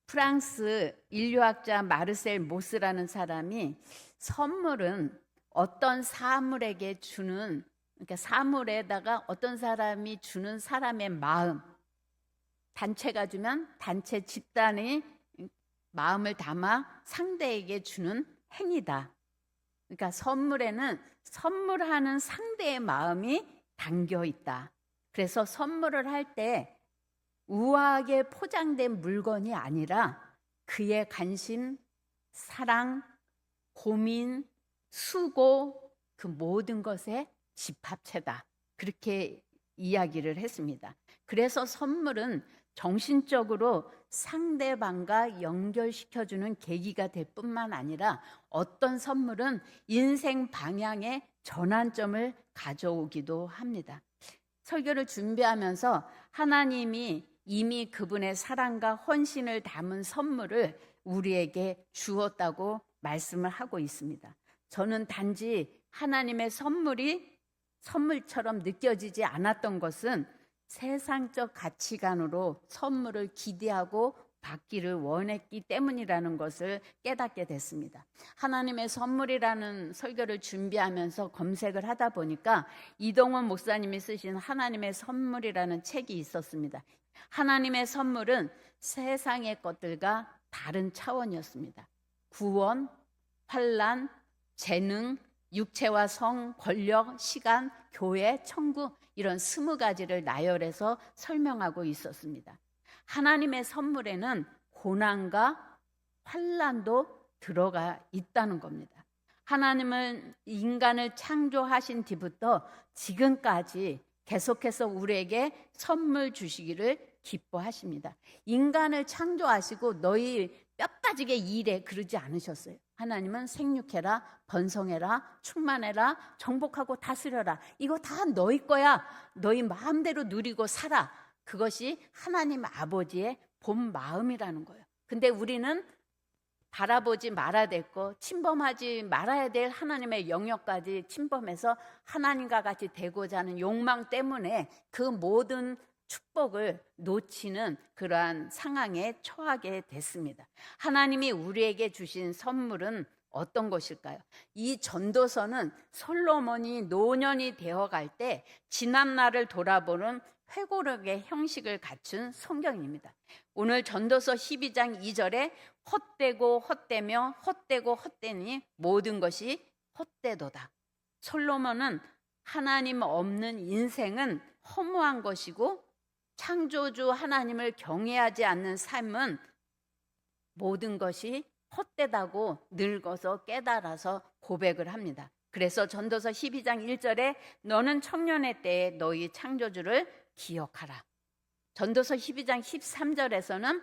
프랑스 인류학자 마르셀 모스라는 사람이 선물은 어떤 사물에게 주는, 그러니까 사물에다가 어떤 사람이 주는 사람의 마음, 단체가 주면 단체 집단의 마음을 담아 상대에게 주는 행위다. 그러니까 선물에는 선물하는 상대의 마음이 담겨 있다. 그래서 선물을 할 때 우아하게 포장된 물건이 아니라 그의 관심, 사랑, 고민, 수고, 그 모든 것의 집합체다. 그렇게 이야기를 했습니다. 그래서 선물은 정신적으로 상대방과 연결시켜주는 계기가 될 뿐만 아니라 어떤 선물은 인생 방향의 전환점을 가져오기도 합니다. 설교를 준비하면서 하나님이 이미 그분의 사랑과 헌신을 담은 선물을 우리에게 주었다고 말씀을 하고 있습니다. 저는 단지 하나님의 선물이 선물처럼 느껴지지 않았던 것은 세상적 가치관으로 선물을 기대하고 받기를 원했기 때문이라는 것을 깨닫게 됐습니다. 하나님의 선물이라는 설교를 준비하면서 검색을 하다 보니까 이동원 목사님이 쓰신 하나님의 선물이라는 책이 있었습니다. 하나님의 선물은 세상의 것들과 다른 차원이었습니다. 구원, 환난, 재능, 육체와 성, 권력, 시간, 교회, 천국 이런 20가지를 나열해서 설명하고 있었습니다. 하나님의 선물에는 고난과 환난도 들어가 있다는 겁니다. 하나님은 인간을 창조하신 뒤부터 지금까지 계속해서 우리에게 선물 주시기를 기뻐하십니다. 인간을 창조하시고 너희 뼈 빠지게 일해 그러지 않으셨어요. 하나님은 생육해라, 번성해라, 충만해라, 정복하고 다스려라. 이거 다 너희 거야. 너희 마음대로 누리고 살아. 그것이 하나님 아버지의 본 마음이라는 거예요. 근데 우리는 바라보지 말아야 될 것, 침범하지 말아야 될 하나님의 영역까지 침범해서 하나님과 같이 되고자 하는 욕망 때문에 그 모든 축복을 놓치는 그러한 상황에 처하게 됐습니다. 하나님이 우리에게 주신 선물은 어떤 것일까요? 이 전도서는 솔로몬이 노년이 되어갈 때 지난 날을 돌아보는 회고록의 형식을 갖춘 성경입니다. 오늘 전도서 12장 2절에 헛되고 헛되며 헛되고 헛되니 모든 것이 헛되도다. 솔로몬은 하나님 없는 인생은 허무한 것이고 창조주 하나님을 경외하지 않는 삶은 모든 것이 헛되다고 늙어서 깨달아서 고백을 합니다. 그래서 전도서 12장 1절에 너는 청년의 때에 너희 창조주를 기억하라. 전도서 12장 13절에서는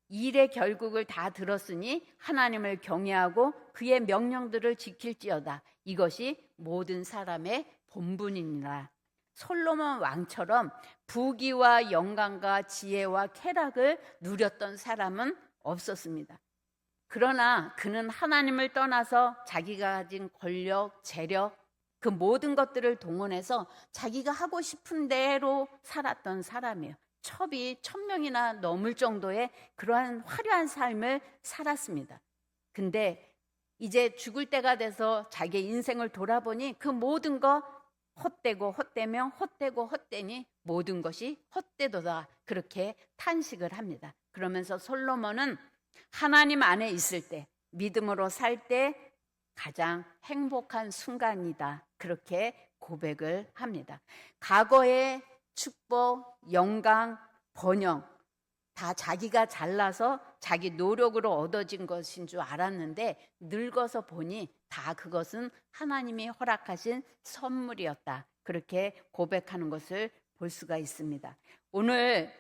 일의 결국을 다 들었으니 하나님을 경외하고 그의 명령들을 지킬지어다. 이것이 모든 사람의 본분이니라. 솔로몬 왕처럼 부귀와 영광과 지혜와 쾌락을 누렸던 사람은 없었습니다. 그러나 그는 하나님을 떠나서 자기가 가진 권력, 재력, 그 모든 것들을 동원해서 자기가 하고 싶은 대로 살았던 사람이에요. 첩이 1000명이나 넘을 정도의 그러한 화려한 삶을 살았습니다. 근데 이제 죽을 때가 돼서 자기의 인생을 돌아보니 그 모든 것 헛되고 헛되며 헛되고 헛되니 모든 것이 헛되도다. 그렇게 탄식을 합니다. 그러면서 솔로몬은 하나님 안에 있을 때, 믿음으로 살 때 가장 행복한 순간이다. 그렇게 고백을 합니다. 과거의 축복, 영광, 번영 다 자기가 잘나서 자기 노력으로 얻어진 것인 줄 알았는데 늙어서 보니 다 그것은 하나님이 허락하신 선물이었다. 그렇게 고백하는 것을 볼 수가 있습니다. 오늘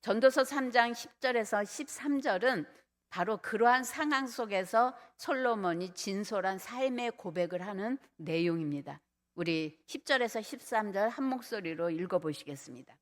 전도서 3장 10절에서 13절은 바로 그러한 상황 속에서 솔로몬이 진솔한 삶의 고백을 하는 내용입니다. 우리 10절에서 13절 한 목소리로 읽어보시겠습니다.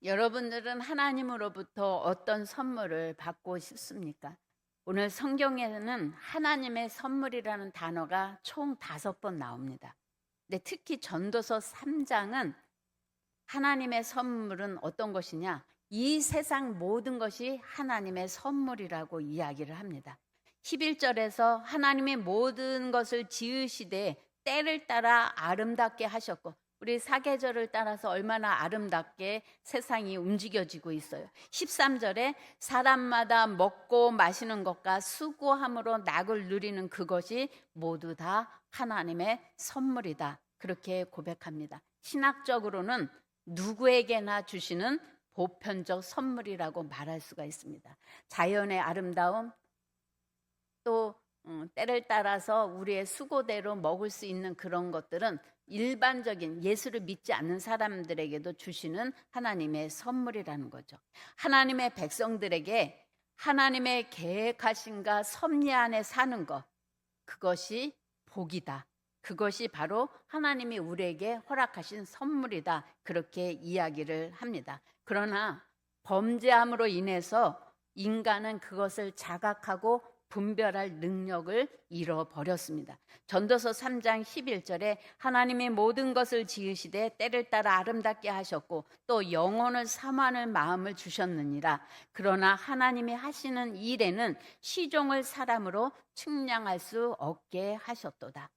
여러분들은 하나님으로부터 어떤 선물을 받고 싶습니까? 오늘 성경에는 하나님의 선물이라는 단어가 총 5번 나옵니다. 근데 특히 전도서 3장은 하나님의 선물은 어떤 것이냐? 이 세상 모든 것이 하나님의 선물이라고 이야기를 합니다. 11절에서 하나님이 모든 것을 지으시되 때를 따라 아름답게 하셨고, 우리 사계절을 따라서 얼마나 아름답게 세상이 움직여지고 있어요. 13절에 사람마다 먹고 마시는 것과 수고함으로 낙을 누리는 그것이 모두 다 하나님의 선물이다. 그렇게 고백합니다. 신학적으로는 누구에게나 주시는 보편적 선물이라고 말할 수가 있습니다. 자연의 아름다움, 또 때를 따라서 우리의 수고대로 먹을 수 있는 그런 것들은 일반적인 예수를 믿지 않는 사람들에게도 주시는 하나님의 선물이라는 거죠. 하나님의 백성들에게 하나님의 계획하심과 섭리 안에 사는 것, 그것이 복이다. 그것이 바로 하나님이 우리에게 허락하신 선물이다. 그렇게 이야기를 합니다. 그러나 범죄함으로 인해서 인간은 그것을 자각하고 분별할 능력을 잃어버렸습니다. 전도서 3장 11절에 하나님이 모든 것을 지으시되 때를 따라 아름답게 하셨고 또 영혼을 사모하는 마음을 주셨느니라. 그러나 하나님이 하시는 일에는 시종을 사람으로 측량할 수 없게 하셨도다.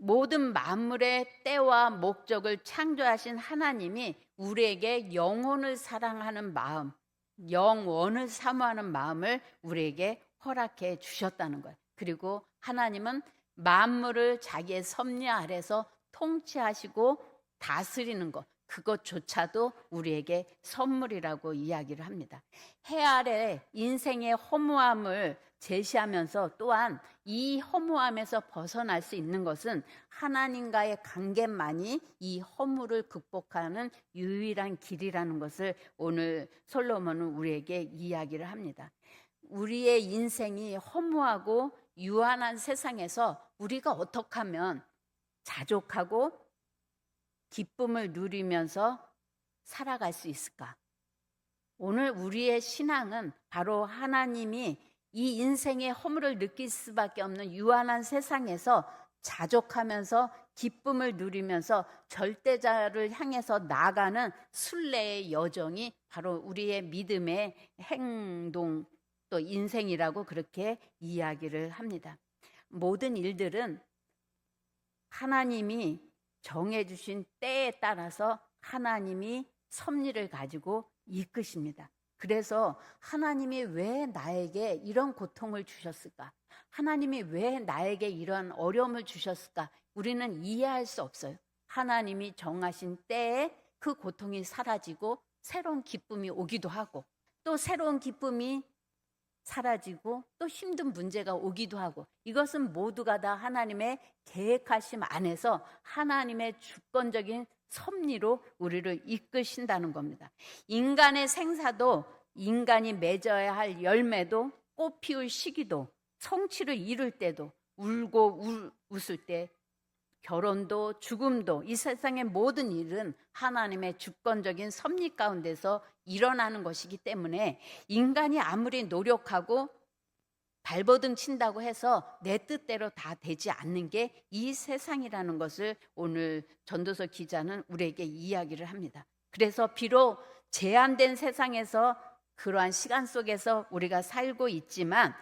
모든 만물의 때와 목적을 창조하신 하나님이 우리에게 영혼을 사랑하는 마음, 영원을 사모하는 마음을 우리에게 허락해 주셨다는 거예요. 그리고 하나님은 만물을 자기의 섭리 아래서 통치하시고 다스리는 것, 그것조차도 우리에게 선물이라고 이야기를 합니다. 해 아래 인생의 허무함을 제시하면서 또한 이 허무함에서 벗어날 수 있는 것은 하나님과의 관계만이 이 허물을 극복하는 유일한 길이라는 것을 오늘 솔로몬은 우리에게 이야기를 합니다. 우리의 인생이 허무하고 유한한 세상에서 우리가 어떻게 하면 자족하고 기쁨을 누리면서 살아갈 수 있을까? 오늘 우리의 신앙은 바로 하나님이 이 인생의 허물을 느낄 수밖에 없는 유한한 세상에서 자족하면서 기쁨을 누리면서 절대자를 향해서 나가는 순례의 여정이 바로 우리의 믿음의 행동 또 인생이라고 그렇게 이야기를 합니다. 모든 일들은 하나님이 정해주신 때에 따라서 하나님이 섭리를 가지고 이끄십니다. 그래서 하나님이 왜 나에게 이런 고통을 주셨을까? 하나님이 왜 나에게 이런 어려움을 주셨을까? 우리는 이해할 수 없어요. 하나님이 정하신 때에 그 고통이 사라지고 새로운 기쁨이 오기도 하고 또 새로운 기쁨이 사라지고 또 힘든 문제가 오기도 하고 이것은 모두가 다 하나님의 계획하심 안에서 하나님의 주권적인 섭리로 우리를 이끄신다는 겁니다. 인간의 생사도 인간이 맺어야 할 열매도 꽃 피울 시기도 성취를 이룰 때도 울고 웃을 때 결혼도 죽음도 이 세상의 모든 일은 하나님의 주권적인 섭리 가운데서 일어나는 것이기 때문에 인간이 아무리 노력하고 발버둥 친다고 해서 내 뜻대로 다 되지 않는 게 이 세상이라는 것을 오늘 전도서 기자는 우리에게 이야기를 합니다. 그래서 비록 제한된 세상에서 그러한 시간 속에서 우리가 살고 있지만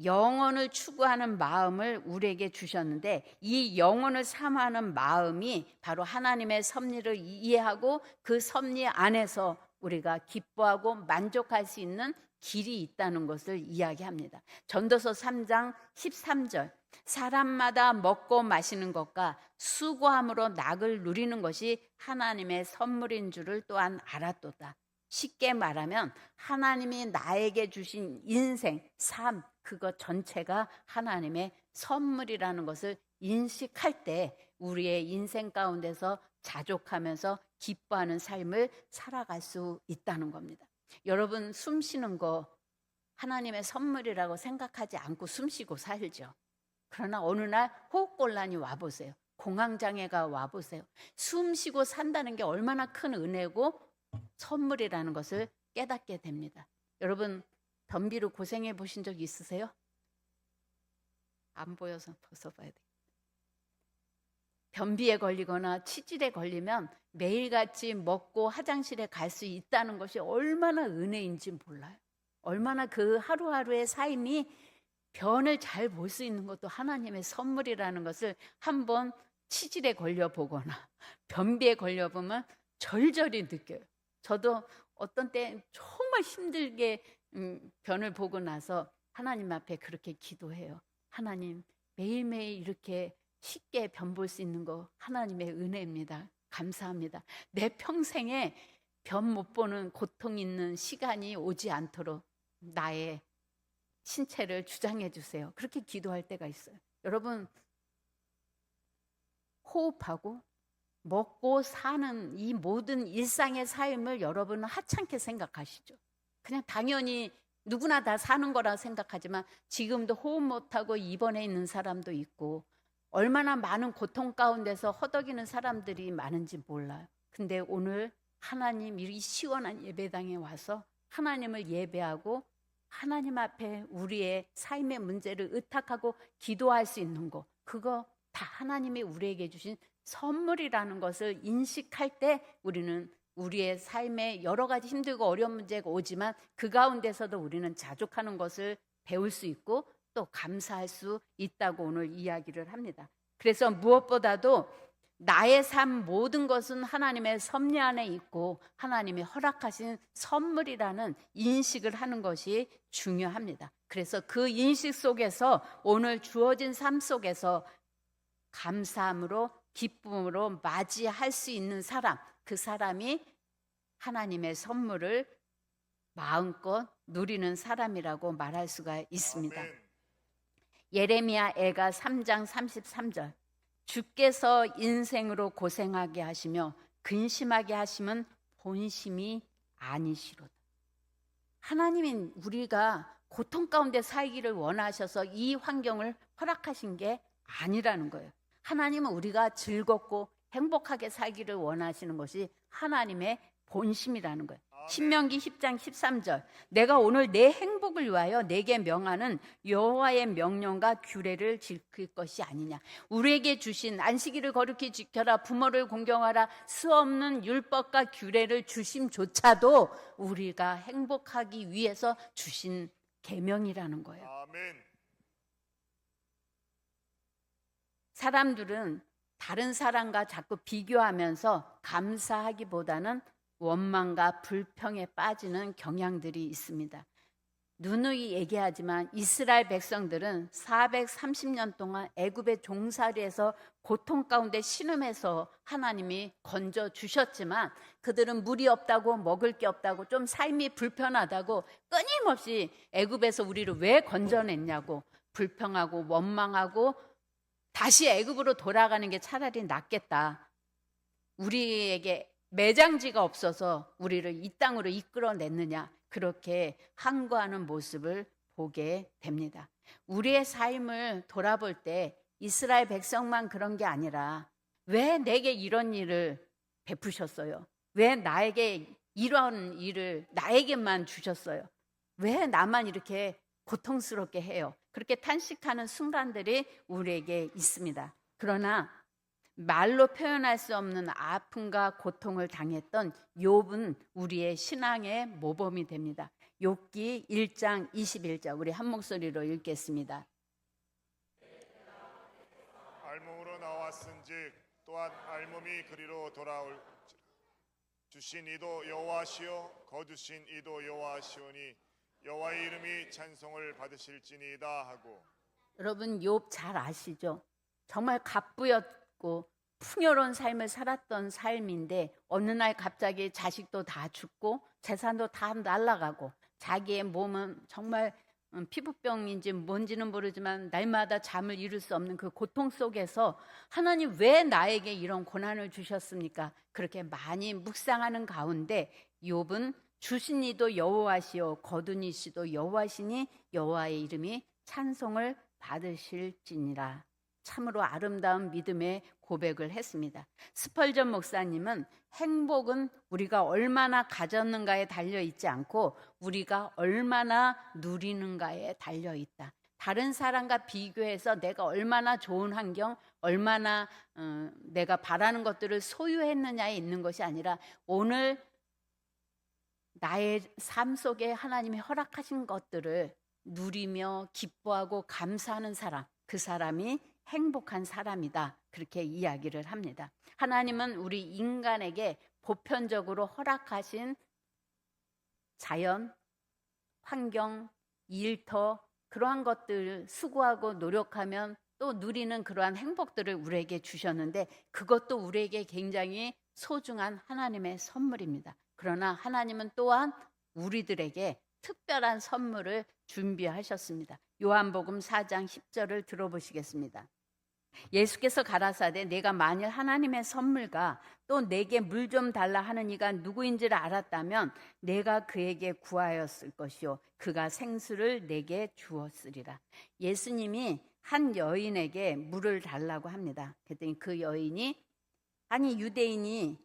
영혼을 추구하는 마음을 우리에게 주셨는데 이 영혼을 사모하는 마음이 바로 하나님의 섭리를 이해하고 그 섭리 안에서 우리가 기뻐하고 만족할 수 있는 길이 있다는 것을 이야기합니다. 전도서 3장 13절 사람마다 먹고 마시는 것과 수고함으로 낙을 누리는 것이 하나님의 선물인 줄을 또한 알았도다. 쉽게 말하면 하나님이 나에게 주신 인생, 삶 그것 전체가 하나님의 선물이라는 것을 인식할 때 우리의 인생 가운데서 자족하면서 기뻐하는 삶을 살아갈 수 있다는 겁니다. 여러분 숨 쉬는 거 하나님의 선물이라고 생각하지 않고 숨 쉬고 살죠. 그러나 어느 날 호흡곤란이 와보세요. 공황장애가 와보세요. 숨 쉬고 산다는 게 얼마나 큰 은혜고 선물이라는 것을 깨닫게 됩니다. 여러분, 변비로 고생해 보신 적 있으세요? 안 보여서 벗어봐야 돼. 변비에 걸리거나 치질에 걸리면 매일같이 먹고 화장실에 갈 수 있다는 것이 얼마나 은혜인지 몰라요. 얼마나 그 하루하루의 삶이 변을 잘 볼 수 있는 것도 하나님의 선물이라는 것을 한번 치질에 걸려보거나 변비에 걸려보면 절절히 느껴요. 저도 어떤 때 정말 힘들게 변을 보고 나서 하나님 앞에 그렇게 기도해요. 하나님, 매일매일 이렇게 쉽게 변 볼 수 있는 거 하나님의 은혜입니다. 감사합니다. 내 평생에 변 못 보는 고통 있는 시간이 오지 않도록 나의 신체를 주장해 주세요. 그렇게 기도할 때가 있어요. 여러분, 호흡하고 먹고 사는 이 모든 일상의 삶을 여러분은 하찮게 생각하시죠. 그냥 당연히 누구나 다 사는 거라 생각하지만 지금도 호흡 못하고 입원해 있는 사람도 있고 얼마나 많은 고통 가운데서 허덕이는 사람들이 많은지 몰라요. 근데 오늘 하나님 이 시원한 예배당에 와서 하나님을 예배하고 하나님 앞에 우리의 삶의 문제를 의탁하고 기도할 수 있는 거, 그거 다 하나님이 우리에게 주신 선물이라는 것을 인식할 때 우리는 우리의 삶에 여러 가지 힘들고 어려운 문제가 오지만 그 가운데서도 우리는 자족하는 것을 배울 수 있고 또 감사할 수 있다고 오늘 이야기를 합니다. 그래서 무엇보다도 나의 삶 모든 것은 하나님의 섭리 안에 있고 하나님이 허락하신 선물이라는 인식을 하는 것이 중요합니다. 그래서 그 인식 속에서 오늘 주어진 삶 속에서 감사함으로 기쁨으로 맞이할 수 있는 사람, 그 사람이 하나님의 선물을 마음껏 누리는 사람이라고 말할 수가 있습니다. 예레미야 애가 3장 33절, 주께서 인생으로 고생하게 하시며 근심하게 하심은 본심이 아니시로다. 하나님이 우리가 고통 가운데 살기를 원하셔서 이 환경을 허락하신 게 아니라는 거예요. 하나님은 우리가 즐겁고 행복하게 살기를 원하시는 것이 하나님의 본심이라는 거예요. 신명기 10장 13절, 내가 오늘 내 행복을 위하여 내게 명하는 여호와의 명령과 규례를 지킬 것이 아니냐. 우리에게 주신 안식일을 거룩히 지켜라, 부모를 공경하라, 수없는 율법과 규례를 주심조차도 우리가 행복하기 위해서 주신 계명이라는 거예요. 아멘. 사람들은 다른 사람과 자꾸 비교하면서 감사하기보다는 원망과 불평에 빠지는 경향들이 있습니다. 누누이 얘기하지만 이스라엘 백성들은 430년 동안 애굽의 종살이에서 고통 가운데 신음해서 하나님이 건져 주셨지만 그들은 물이 없다고 먹을 게 없다고 좀 삶이 불편하다고 끊임없이 애굽에서 우리를 왜 건져냈냐고 불평하고 원망하고 다시 애굽으로 돌아가는 게 차라리 낫겠다. 우리에게 매장지가 없어서 우리를 이 땅으로 이끌어냈느냐, 그렇게 항거하는 모습을 보게 됩니다. 우리의 삶을 돌아볼 때 이스라엘 백성만 그런 게 아니라 왜 내게 이런 일을 베푸셨어요? 왜 나에게 이런 일을 나에게만 주셨어요? 왜 나만 이렇게 고통스럽게 해요? 그렇게 탄식하는 순간들이 우리에게 있습니다. 그러나 말로 표현할 수 없는 아픔과 고통을 당했던 욥은 우리의 신앙의 모범이 됩니다. 욥기 1장 21절, 우리 한 목소리로 읽겠습니다. 알몸으로 나왔은즉 또한 알몸이 그리로 돌아올 주신 이도 여호와시요 거두신 이도 여호와시오니 여호와의 이름이 찬송을 받으실지니이다 하고. 여러분 욥 잘 아시죠? 정말 갑부였고 풍요로운 삶을 살았던 삶인데 어느 날 갑자기 자식도 다 죽고 재산도 다 날아가고 자기의 몸은 정말 피부병인지 뭔지는 모르지만 날마다 잠을 이룰 수 없는 그 고통 속에서 하나님 왜 나에게 이런 고난을 주셨습니까? 그렇게 많이 묵상하는 가운데 욥은 주신 이도 여호와시요 거둔 이시도 여호와시니 여호와의 이름이 찬송을 받으실지니라. 참으로 아름다운 믿음의 고백을 했습니다. 스펄전 목사님은 행복은 우리가 얼마나 가졌는가에 달려 있지 않고 우리가 얼마나 누리는가에 달려 있다. 다른 사람과 비교해서 내가 얼마나 좋은 환경, 얼마나 내가 바라는 것들을 소유했느냐에 있는 것이 아니라 오늘 나의 삶 속에 하나님이 허락하신 것들을 누리며 기뻐하고 감사하는 사람, 그 사람이 행복한 사람이다. 그렇게 이야기를 합니다. 하나님은 우리 인간에게 보편적으로 허락하신 자연, 환경, 일터, 그러한 것들 수고하고 노력하면 또 누리는 그러한 행복들을 우리에게 주셨는데 그것도 우리에게 굉장히 소중한 하나님의 선물입니다. 그러나 하나님은 또한 우리들에게 특별한 선물을 준비하셨습니다. 요한복음 4장 10절을 들어보시겠습니다. 예수께서 가라사대 내가 만일 하나님의 선물과 또 내게 물 좀 달라 하는 이가 누구인지를 알았다면 내가 그에게 구하였을 것이요 그가 생수를 내게 주었으리라. 예수님이 한 여인에게 물을 달라고 합니다. 그랬더니 그 여인이 아니 유대인이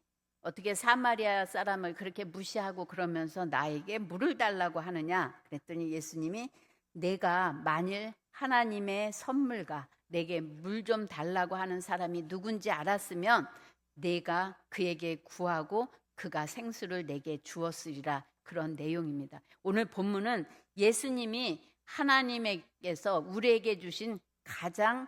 어떻게 사마리아 사람을 그렇게 무시하고 그러면서 나에게 물을 달라고 하느냐? 그랬더니 예수님이 내가 만일 하나님의 선물과 내게 물 좀 달라고 하는 사람이 누군지 알았으면 내가 그에게 구하고 그가 생수를 내게 주었으리라. 그런 내용입니다. 오늘 본문은 예수님이 하나님에게서 우리에게 주신 가장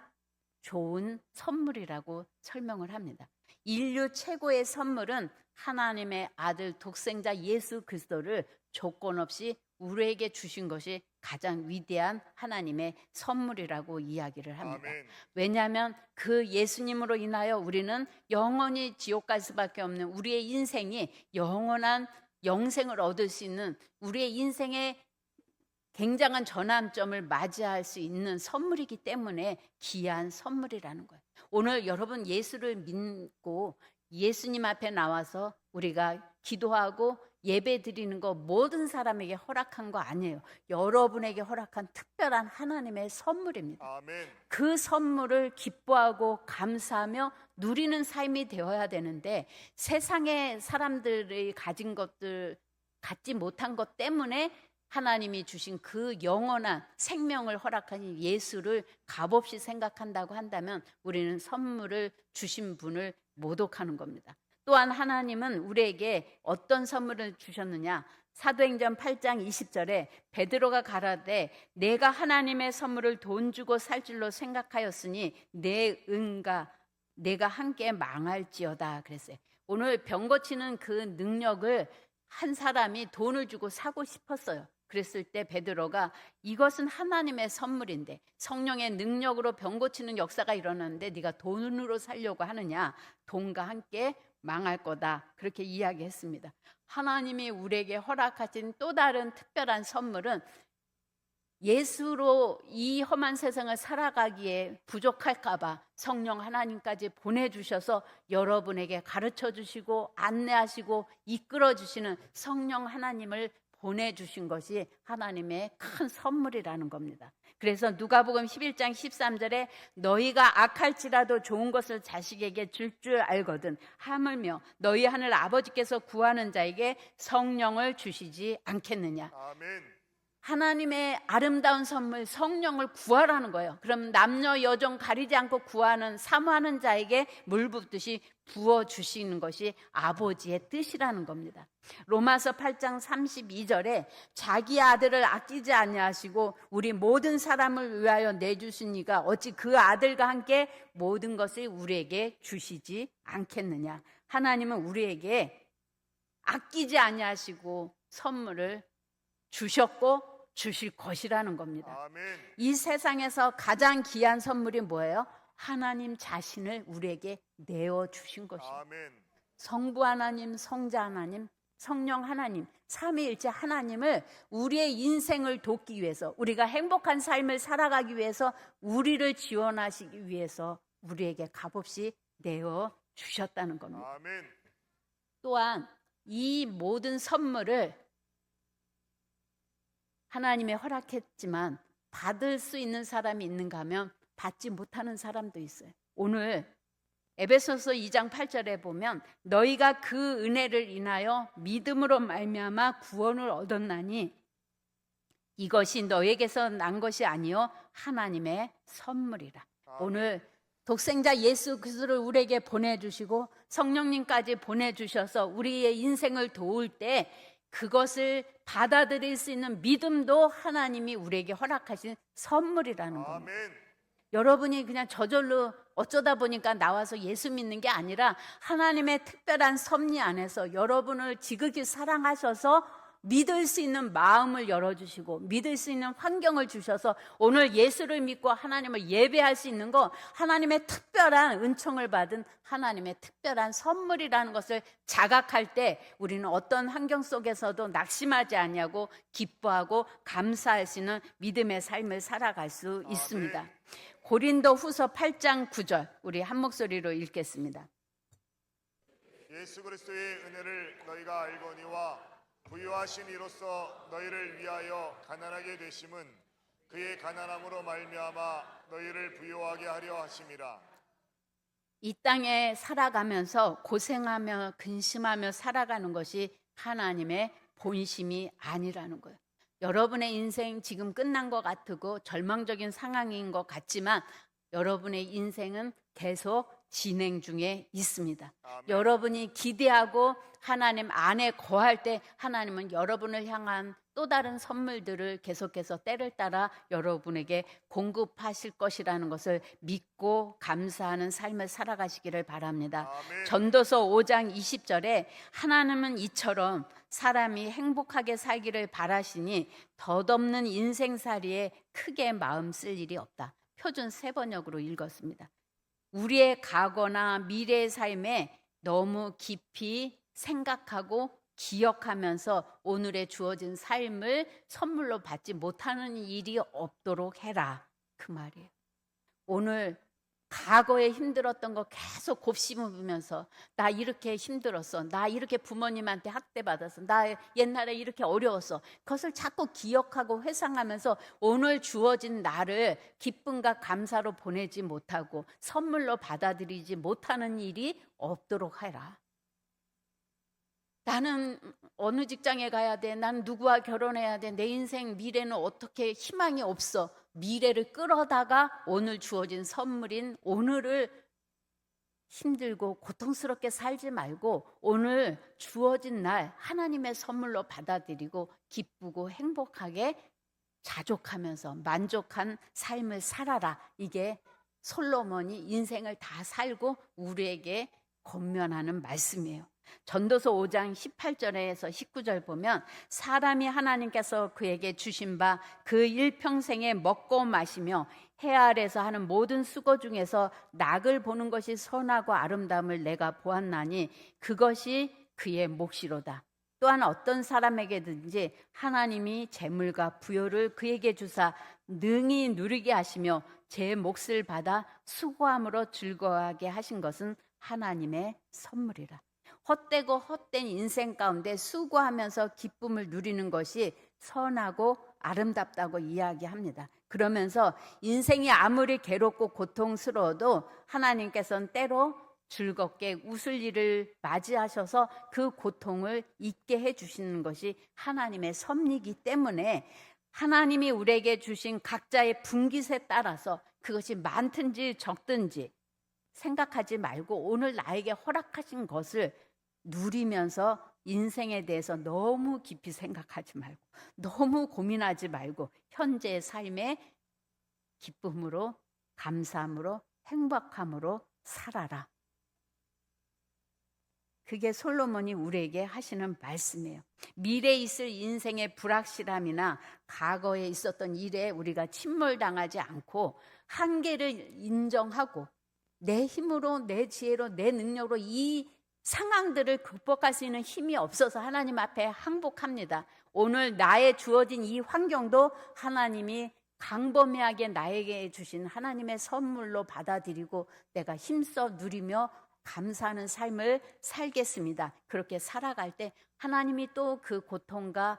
좋은 선물이라고 설명을 합니다. 인류 최고의 선물은 하나님의 아들 독생자 예수 그리스도를 조건 없이 우리에게 주신 것이 가장 위대한 하나님의 선물이라고 이야기를 합니다. 아멘. 왜냐하면 그 예수님으로 인하여 우리는 영원히 지옥 갈 수밖에 없는 우리의 인생이 영원한 영생을 얻을 수 있는 우리의 인생의 굉장한 전환점을 맞이할 수 있는 선물이기 때문에 귀한 선물이라는 거예요. 오늘 여러분 예수를 믿고 예수님 앞에 나와서 우리가 기도하고 예배 드리는 거 모든 사람에게 허락한 거 아니에요. 여러분에게 허락한 특별한 하나님의 선물입니다. 아멘. 그 선물을 기뻐하고 감사하며 누리는 삶이 되어야 되는데 세상의 사람들이 가진 것들 갖지 못한 것 때문에 하나님이 주신 그 영원한 생명을 허락하신 예수를 값없이 생각한다고 한다면 우리는 선물을 주신 분을 모독하는 겁니다. 또한 하나님은 우리에게 어떤 선물을 주셨느냐? 사도행전 8장 20절에 베드로가 가라되 내가 하나님의 선물을 돈 주고 살 줄로 생각하였으니 내 은과 내가 함께 망할지어다 그랬어요. 오늘 병 고치는 그 능력을 한 사람이 돈을 주고 사고 싶었어요. 그랬을 때 베드로가 이것은 하나님의 선물인데 성령의 능력으로 병 고치는 역사가 일어나는데 네가 돈으로 살려고 하느냐? 돈과 함께 망할 거다. 그렇게 이야기했습니다. 하나님이 우리에게 허락하신 또 다른 특별한 선물은 예수로 이 험한 세상을 살아가기에 부족할까 봐 성령 하나님까지 보내주셔서 여러분에게 가르쳐 주시고 안내하시고 이끌어 주시는 성령 하나님을 보내주신 것이 하나님의 큰 선물이라는 겁니다. 그래서 누가복음 11장 13절에 너희가 악할지라도 좋은 것을 자식에게 줄 줄 알거든 하물며 너희 하늘 아버지께서 구하는 자에게 성령을 주시지 않겠느냐. 아멘. 하나님의 아름다운 선물 성령을 구하라는 거예요. 그럼 남녀 여종 가리지 않고 구하는 사모하는 자에게 물 붓듯이 부어주시는 것이 아버지의 뜻이라는 겁니다. 로마서 8장 32절에 자기 아들을 아끼지 아니하시고 우리 모든 사람을 위하여 내주신 이가 어찌 그 아들과 함께 모든 것을 우리에게 주시지 않겠느냐. 하나님은 우리에게 아끼지 아니하시고 선물을 주셨고 주실 것이라는 겁니다. 아멘. 이 세상에서 가장 귀한 선물이 뭐예요? 하나님 자신을 우리에게 내어주신 것이에요. 아멘. 성부 하나님, 성자 하나님, 성령 하나님, 삼위일체 하나님을 우리의 인생을 돕기 위해서 우리가 행복한 삶을 살아가기 위해서 우리를 지원하시기 위해서 우리에게 값없이 내어주셨다는 겁니다. 아멘. 또한 이 모든 선물을 하나님의 허락했지만 받을 수 있는 사람이 있는가 하면 받지 못하는 사람도 있어요. 오늘 에베소서 2장 8절에 보면 너희가 그 은혜를 인하여 믿음으로 말미암아 구원을 얻었나니 이것이 너에게서 난 것이 아니요 하나님의 선물이라. 오늘 독생자 예수 그리스도를 우리에게 보내주시고 성령님까지 보내주셔서 우리의 인생을 도울 때 그것을 받아들일 수 있는 믿음도 하나님이 우리에게 허락하신 선물이라는 겁니다. 아멘. 여러분이 그냥 저절로 어쩌다 보니까 나와서 예수 믿는 게 아니라 하나님의 특별한 섭리 안에서 여러분을 지극히 사랑하셔서 믿을 수 있는 마음을 열어주시고 믿을 수 있는 환경을 주셔서 오늘 예수를 믿고 하나님을 예배할 수 있는 거 하나님의 특별한 은총을 받은 하나님의 특별한 선물이라는 것을 자각할 때 우리는 어떤 환경 속에서도 낙심하지 않냐고 기뻐하고 감사할 수 있는 믿음의 삶을 살아갈 수 있습니다. 고린도 후서 8장 9절 우리 한 목소리로 읽겠습니다. 예수 그리스도의 은혜를 너희가 알거니와 부유하신 이로써 너희를 위하여 가난하게 되심은 그의 가난함으로 말미암아 너희를 부유하게 하려 하심이라. 이 땅에 살아가면서 고생하며 근심하며 살아가는 것이 하나님의 본심이 아니라는 거예요. 여러분의 인생 지금 끝난 것 같고 절망적인 상황인 것 같지만 여러분의 인생은 계속 진행 중에 있습니다. 아멘. 여러분이 기대하고 하나님 안에 거할 때 하나님은 여러분을 향한 또 다른 선물들을 계속해서 때를 따라 여러분에게 공급하실 것이라는 것을 믿고 감사하는 삶을 살아가시기를 바랍니다. 아멘. 전도서 5장 20절에 하나님은 이처럼 사람이 행복하게 살기를 바라시니 덧없는 인생살이에 크게 마음 쓸 일이 없다. 표준 세번역으로 읽었습니다. 우리의 과거나 미래의 삶에 너무 깊이 생각하고 기억하면서 오늘의 주어진 삶을 선물로 받지 못하는 일이 없도록 해라. 그 말이에요. 오늘 과거에 힘들었던 거 계속 곱씹으면서 나 이렇게 힘들었어. 나 이렇게 부모님한테 학대받았어. 나 옛날에 이렇게 어려웠어. 그것을 자꾸 기억하고 회상하면서 오늘 주어진 나를 기쁨과 감사로 보내지 못하고 선물로 받아들이지 못하는 일이 없도록 해라. 나는 어느 직장에 가야 돼? 난 누구와 결혼해야 돼? 내 인생 미래는 어떻게 희망이 없어? 미래를 끌어다가 오늘 주어진 선물인 오늘을 힘들고 고통스럽게 살지 말고 오늘 주어진 날 하나님의 선물로 받아들이고 기쁘고 행복하게 자족하면서 만족한 삶을 살아라. 이게 솔로몬이 인생을 다 살고 우리에게 권면하는 말씀이에요. 전도서 5장 18절에서 19절 보면 사람이 하나님께서 그에게 주신 바 그 일평생에 먹고 마시며 해 아래서 하는 모든 수고 중에서 낙을 보는 것이 선하고 아름다움을 내가 보았나니 그것이 그의 몫이로다. 또한 어떤 사람에게든지 하나님이 재물과 부요를 그에게 주사 능히 누리게 하시며 제 몫을 받아 수고함으로 즐거워하게 하신 것은 하나님의 선물이라. 헛되고 헛된 인생 가운데 수고하면서 기쁨을 누리는 것이 선하고 아름답다고 이야기합니다. 그러면서 인생이 아무리 괴롭고 고통스러워도 하나님께서는 때로 즐겁게 웃을 일을 맞이하셔서 그 고통을 잊게 해주시는 것이 하나님의 섭리이기 때문에 하나님이 우리에게 주신 각자의 분깃에 따라서 그것이 많든지 적든지 생각하지 말고 오늘 나에게 허락하신 것을 누리면서 인생에 대해서 너무 깊이 생각하지 말고 너무 고민하지 말고 현재의 삶에 기쁨으로 감사함으로 행복함으로 살아라. 그게 솔로몬이 우리에게 하시는 말씀이에요. 미래에 있을 인생의 불확실함이나 과거에 있었던 일에 우리가 침몰당하지 않고 한계를 인정하고 내 힘으로 내 지혜로 내 능력으로 이 상황들을 극복할 수 있는 힘이 없어서 하나님 앞에 항복합니다. 오늘 나의 주어진 이 환경도 하나님이 광범위하게 나에게 주신 하나님의 선물로 받아들이고 내가 힘써 누리며 감사하는 삶을 살겠습니다. 그렇게 살아갈 때 하나님이 또 그 고통과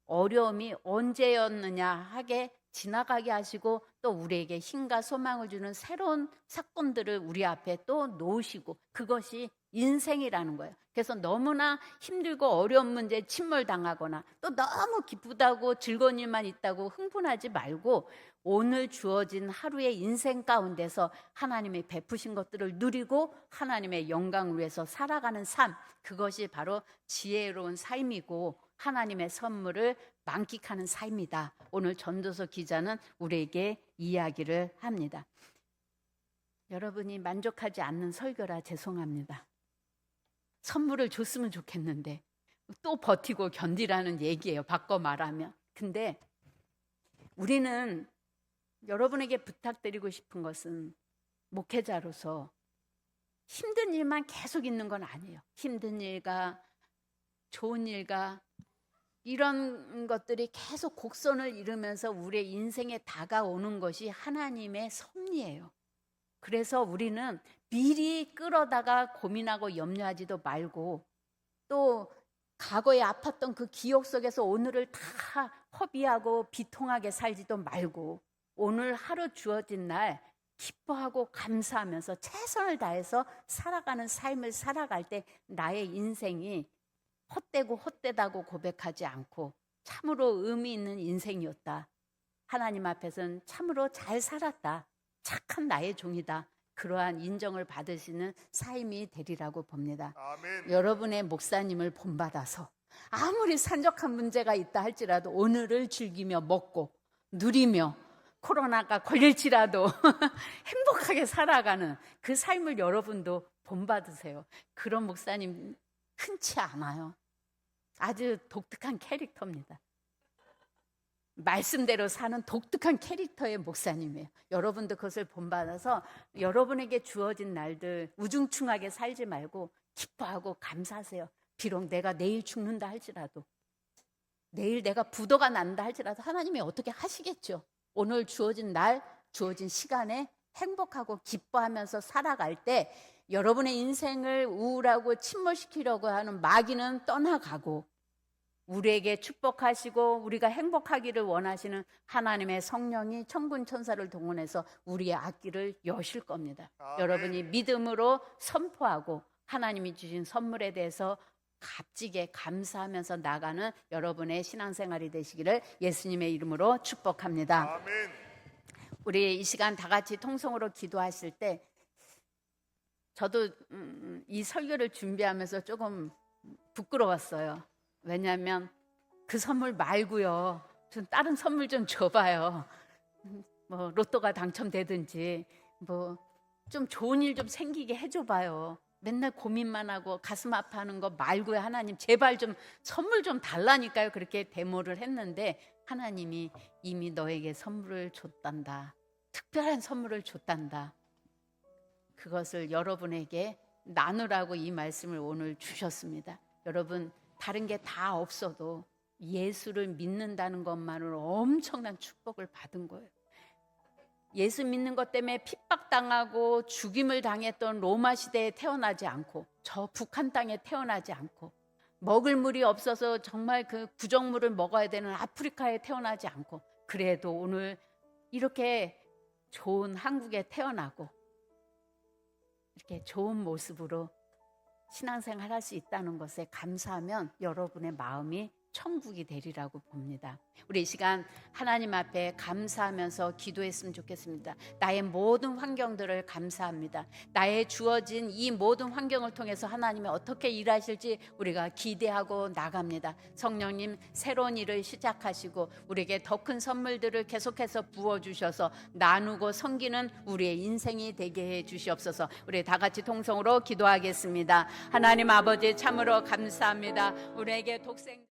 어려움이 언제였느냐 하게 지나가게 하시고 또 우리에게 힘과 소망을 주는 새로운 사건들을 우리 앞에 또 놓으시고, 그것이 인생이라는 거예요. 그래서 너무나 힘들고 어려운 문제에 침몰당하거나 또 너무 기쁘다고 즐거운 일만 있다고 흥분하지 말고, 오늘 주어진 하루의 인생 가운데서 하나님의 베푸신 것들을 누리고 하나님의 영광을 위해서 살아가는 삶, 그것이 바로 지혜로운 삶이고 하나님의 선물을 만끽하는 삶이다. 오늘 전도서 기자는 우리에게 이야기를 합니다. 여러분이 만족하지 않는 설교라 죄송합니다. 선물을 줬으면 좋겠는데 또 버티고 견디라는 얘기예요, 바꿔 말하면. 근데 우리는 여러분에게 부탁드리고 싶은 것은, 목회자로서 힘든 일만 계속 있는 건 아니에요. 힘든 일과 좋은 일과 이런 것들이 계속 곡선을 이루면서 우리의 인생에 다가오는 것이 하나님의 섭리예요. 그래서 우리는 미리 끌어다가 고민하고 염려하지도 말고, 또 과거에 아팠던 그 기억 속에서 오늘을 다 허비하고 비통하게 살지도 말고, 오늘 하루 주어진 날 기뻐하고 감사하면서 최선을 다해서 살아가는 삶을 살아갈 때 나의 인생이 헛되고 헛되다고 고백하지 않고 참으로 의미 있는 인생이었다. 하나님 앞에서는 참으로 잘 살았다. 착한 나의 종이다. 그러한 인정을 받으시는 삶이 되리라고 봅니다. 아멘. 여러분의 목사님을 본받아서 아무리 산적한 문제가 있다 할지라도 오늘을 즐기며 먹고 누리며 코로나가 걸릴지라도 행복하게 살아가는 그 삶을 여러분도 본받으세요. 그런 목사님 흔치 않아요. 아주 독특한 캐릭터입니다. 말씀대로 사는 독특한 캐릭터의 목사님이에요. 여러분도 그것을 본받아서 여러분에게 주어진 날들 우중충하게 살지 말고 기뻐하고 감사하세요. 비록 내가 내일 죽는다 할지라도, 내일 내가 부도가 난다 할지라도 하나님이 어떻게 하시겠죠. 오늘 주어진 날, 주어진 시간에 행복하고 기뻐하면서 살아갈 때 여러분의 인생을 우울하고 침몰시키려고 하는 마귀는 떠나가고, 우리에게 축복하시고 우리가 행복하기를 원하시는 하나님의 성령이 천군 천사를 동원해서 우리의 앞길을 여실 겁니다. 아멘. 여러분이 믿음으로 선포하고 하나님이 주신 선물에 대해서 값지게 감사하면서 나가는 여러분의 신앙생활이 되시기를 예수님의 이름으로 축복합니다. 아멘. 우리 이 시간 다 같이 통성으로 기도하실 때, 저도 이 설교를 준비하면서 조금 부끄러웠어요. 왜냐하면 그 선물 말고요, 좀 다른 선물 좀 줘봐요. 뭐 로또가 당첨되든지 뭐 좀 좋은 일 좀 생기게 해줘봐요. 맨날 고민만 하고 가슴 아파하는 거 말고요. 하나님 제발 좀 선물 좀 달라니까요. 그렇게 데모를 했는데 하나님이 이미 너에게 선물을 줬단다. 특별한 선물을 줬단다. 그것을 여러분에게 나누라고 이 말씀을 오늘 주셨습니다. 여러분, 다른 게 다 없어도 예수를 믿는다는 것만으로 엄청난 축복을 받은 거예요. 예수 믿는 것 때문에 핍박당하고 죽임을 당했던 로마 시대에 태어나지 않고, 저 북한 땅에 태어나지 않고, 먹을 물이 없어서 정말 그 구정물을 먹어야 되는 아프리카에 태어나지 않고, 그래도 오늘 이렇게 좋은 한국에 태어나고 이렇게 좋은 모습으로 신앙생활 할 수 있다는 것에 감사하면 여러분의 마음이 천국이 되리라고 봅니다. 우리 이 시간 하나님 앞에 감사하면서 기도했으면 좋겠습니다. 나의 모든 환경들을 감사합니다. 나의 주어진 이 모든 환경을 통해서 하나님이 어떻게 일하실지 우리가 기대하고 나갑니다. 성령님, 새로운 일을 시작하시고 우리에게 더 큰 선물들을 계속해서 부어주셔서 나누고 섬기는 우리의 인생이 되게 해 주시옵소서. 우리 다 같이 통성으로 기도하겠습니다. 하나님 아버지, 참으로 감사합니다. 우리에게 독생